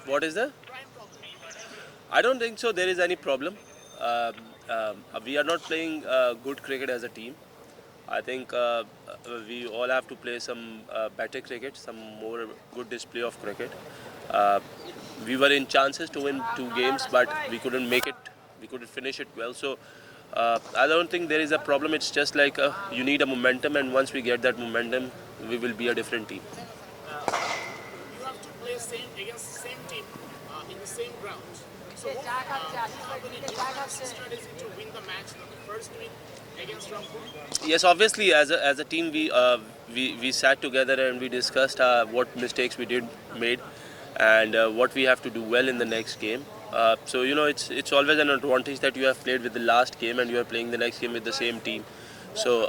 What is the? I don't think so. There is any problem. We are not playing good cricket as a team. I think we all have to play some better cricket, some more good display of cricket. Uh, we were in chances to win 2 games, but we couldn't make it. We couldn't finish it well. So I don't think there is a problem. It's just like you need a momentum, and once we get that momentum, we will be a different team. You have to play against the same team in the same ground. So what, do you have any different strategy to win the match than the first win against Rampur? Yes, obviously, as a team, we sat together and we discussed what mistakes we did made, and what we have to do well in the next game. So it's always an advantage that you have played with the last game and you are playing the next game with the same team. So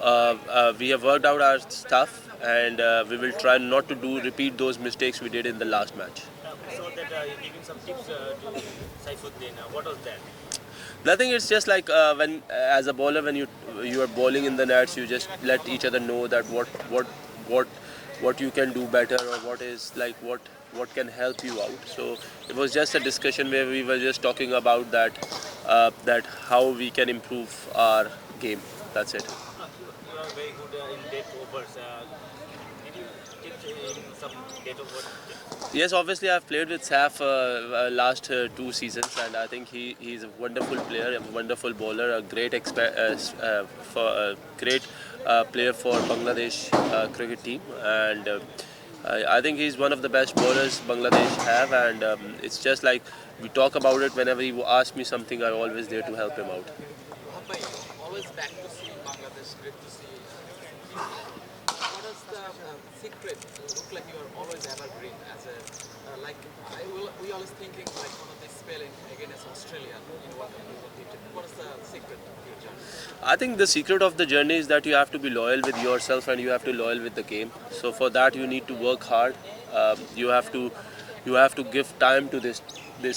we have worked out our stuff, and we will try not to repeat those mistakes we did in the last match. So that you're giving some tips to Saifuddin. What was that? Nothing. It's just like when, as a bowler, when you are bowling in the nets, you just let each other know that what you can do better, or what can help you out. So it was just a discussion where we were just talking about that how we can improve our game. That's it. You are very good in dead overs. Did you take in some dead overs? Yes, obviously I've played with Saf last 2 seasons, and I think he's a wonderful player, a wonderful bowler, a great great player for Bangladesh cricket team, and I think he's one of the best bowlers Bangladesh have, and it's just like we talk about it whenever he asks me something. I'm always there to help him out. Always back to see Bangladesh, great to see. What is the secret? Look like you are always evergreen as a we always thinking like one of the spelling against Australia in what is the secret of your journey? I think the secret of the journey is that you have to be loyal with yourself and you have to loyal with the game. So for that you need to work hard. You have to give time to this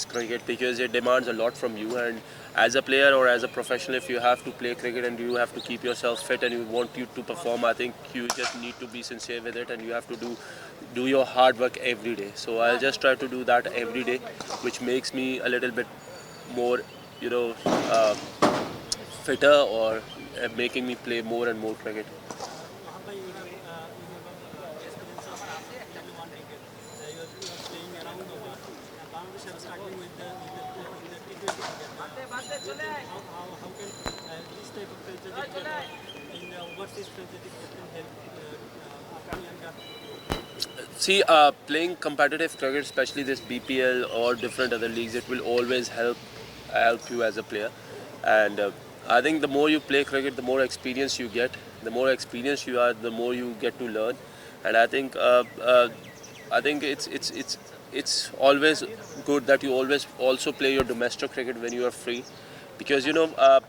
cricket, because it demands a lot from you. And as a player or as a professional, if you have to play cricket and you have to keep yourself fit and you want you to perform, I think you just need to be sincere with it, and you have to do your hard work every day. So I'll just try to do that every day, which makes me a little bit more, uh, fitter, or making me play more and more cricket. See, playing competitive cricket, especially this BPL or different other leagues, it will always help you as a player. And I think the more you play cricket, the more experience you get. The more experience you are, the more you get to learn. And I think it's always good that you always also play your domestic cricket when you are free, because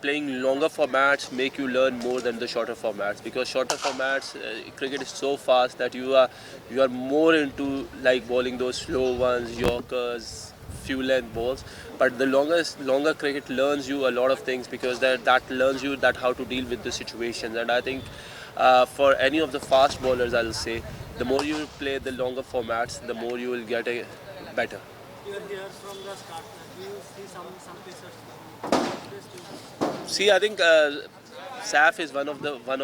playing longer formats make you learn more than the shorter formats, because shorter formats, cricket is so fast that you are more into like bowling those slow ones, yorkers, few length balls. But the longer cricket learns you a lot of things, because that learns you that how to deal with the situations. And I think for any of the fast bowlers, I'll say the more you play the longer formats, the more you will get a better. You are here from the start. Do you see some pacers? See, I think Saf is one of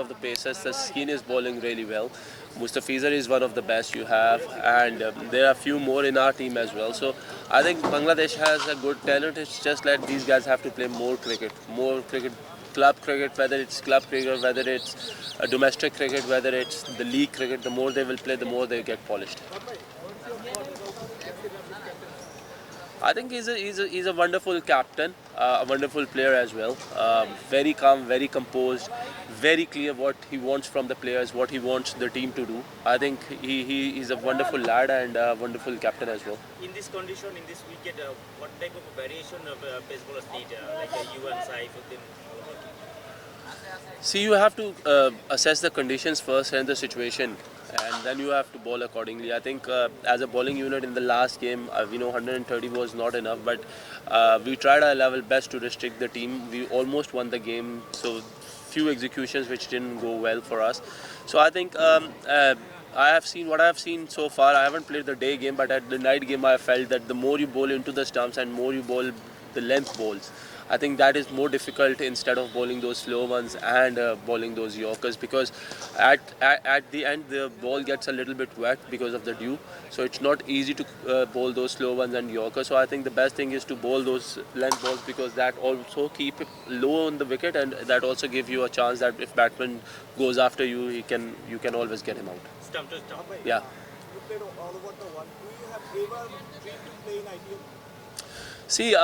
the pacers. The skin is bowling really well. Mustafizer is one of the best you have, and there are a few more in our team as well. So I think Bangladesh has a good talent. It's just like these guys have to play more cricket, club cricket, whether it's club cricket, whether it's domestic cricket, whether it's the league cricket. The more they will play, the more they get polished. I think he's a wonderful captain, a wonderful player as well. Very calm, very composed, very clear what he wants from the players, what he wants the team to do. I think he is a wonderful lad and a wonderful captain as well. In this condition, in this wicket, what type of variation of pace bowlers need, like you and Saifuddin? See, you have to assess the conditions first and the situation, and then you have to bowl accordingly. I think as a bowling unit in the last game, 130 was not enough, but we tried our level best to restrict the team. We almost won the game, so few executions which didn't go well for us. So I think I have seen what I have seen so far. I haven't played the day game, but at the night game, I felt that the more you bowl into the stumps and more you bowl the length balls, I think that is more difficult instead of bowling those slow ones and bowling those Yorkers, because at the end the ball gets a little bit wet because of the dew, so it's not easy to bowl those slow ones and Yorkers. So I think the best thing is to bowl those length balls, because that also keep it low on the wicket, and that also give you a chance that if batsman goes after you, you can always get him out. Stump to stump. Yeah. You played all over the world. Do you have ever dreamed to play in IPL? See,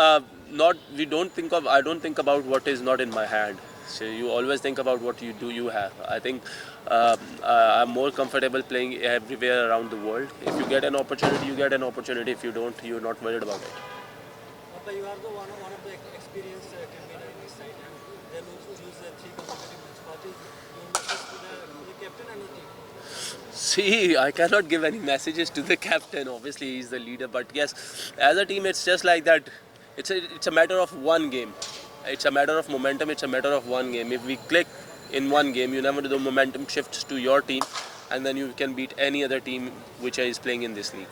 not we don't think of. I don't think about what is not in my hand. So you always think about what you have. I think I'm more comfortable playing everywhere around the world. If you get an opportunity, you get an opportunity. If you don't, you're not worried about it. Papa, you are the one of the experienced campaigner in this side, and then also lose 3 consecutive matches. What is your message to the captain and the team? See, I cannot give any messages to the captain. Obviously, he's the leader. But yes, as a team, it's just like that. It's a matter of one game. It's a matter of momentum. It's a matter of one game. If we click in one game, you never know, the momentum shifts to your team, and then you can beat any other team which is playing in this league.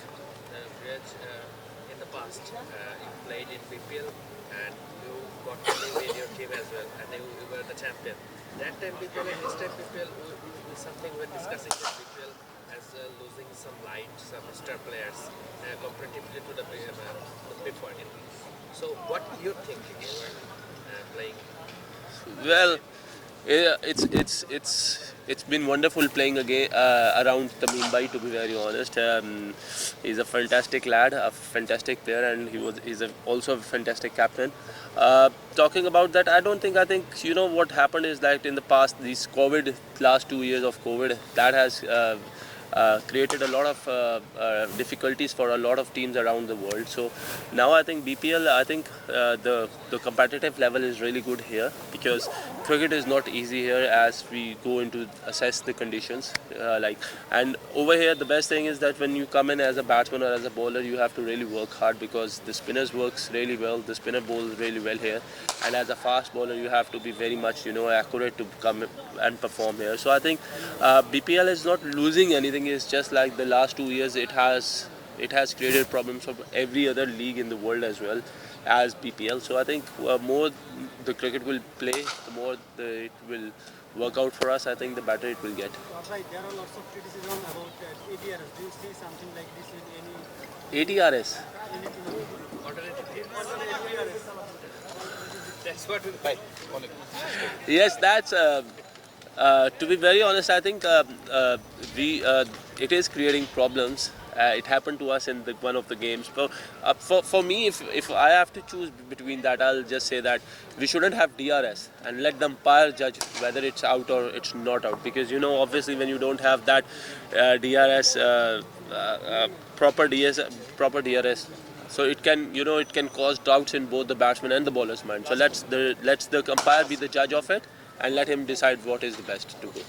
In the past, you played in BPL and you got to play with your team as well, and you were the champion. That time BPL and this time BPL, something we're discussing that BPL as losing some light, some star players comparatively to the before. So what you're thinking you were playing? Well, yeah, it's been wonderful playing again around Tamim Bhai, to be very honest. He's a fantastic lad, a fantastic player, and he's also a fantastic captain. Talking about that, I think you know what happened is that in the past, these last 2 years of COVID, that has created a lot of difficulties for a lot of teams around the world. So now I think BPL, I think the competitive level is really good here, because cricket is not easy here as we go into assess the conditions. And over here, the best thing is that when you come in as a batsman or as a bowler, you have to really work hard, because the spinners works really well, the spinner bowls really well here, and as a fast bowler, you have to be very much accurate to come and perform here. So I think BPL is not losing anything. It's just like the last 2 years, it has created problems for every other league in the world as well as BPL. So I think more the cricket will play, the more it will work out for us, I think the better it will get. Right, there are lots of criticism about ATRS. Do you see something like this in any ATRS. That's what Yes, that's to be very honest, I think it is creating problems. It happened to us in one of the games. But for me, if I have to choose between that, I'll just say that we shouldn't have DRS and let the umpire judge whether it's out or it's not out. Because obviously, when you don't have that DRS, proper DRS, so it can cause doubts in both the batsman and the bowler's mind. So let's the umpire be the judge of it, and let him decide what is the best to go.